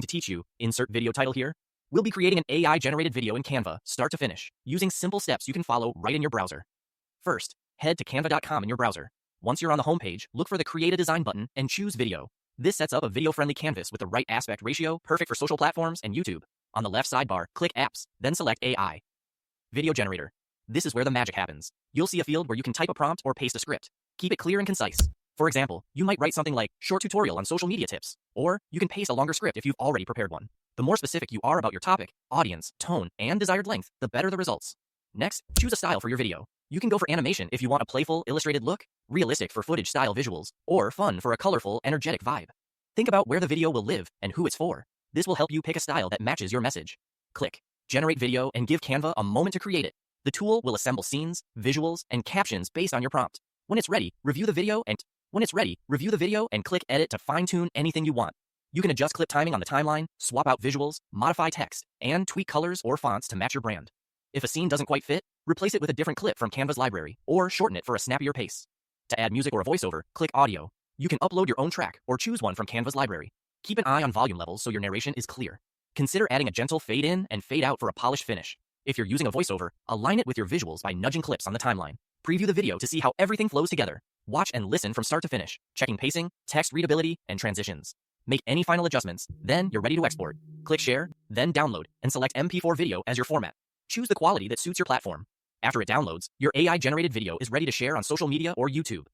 to teach you, insert video title here. We'll be creating an AI-generated video in Canva, start to finish, using simple steps you can follow right in your browser. First, head to canva.com in your browser. Once you're on the homepage, look for the Create a Design button and choose Video. This sets up a video-friendly canvas with the right aspect ratio, perfect for social platforms and YouTube. On the left sidebar, click Apps, then select AI. Video Generator. This is where the magic happens. You'll see a field where you can type a prompt or paste a script. Keep it clear and concise. For example, you might write something like, short tutorial on social media tips, or you can paste a longer script if you've already prepared one. The more specific you are about your topic, audience, tone, and desired length, the better the results. Next, choose a style for your video. You can go for animation if you want a playful, illustrated look, realistic for footage-style visuals, or fun for a colorful, energetic vibe. Think about where the video will live and who it's for. This will help you pick a style that matches your message. Click Generate Video and give Canva a moment to create it. The tool will assemble scenes, visuals, and captions based on your prompt. When it's ready, review the video and click Edit to fine-tune anything you want. You can adjust clip timing on the timeline, swap out visuals, modify text, and tweak colors or fonts to match your brand. If a scene doesn't quite fit, replace it with a different clip from Canva's library, or shorten it for a snappier pace. To add music or a voiceover, click Audio. You can upload your own track or choose one from Canva's library. Keep an eye on volume levels so your narration is clear. Consider adding a gentle fade in and fade out for a polished finish. If you're using a voiceover, align it with your visuals by nudging clips on the timeline. Preview the video to see how everything flows together. Watch and listen from start to finish, checking pacing, text readability, and transitions. Make any final adjustments, then you're ready to export. Click Share, then Download, and select MP4 video as your format. Choose the quality that suits your platform. After it downloads, your AI-generated video is ready to share on social media or YouTube.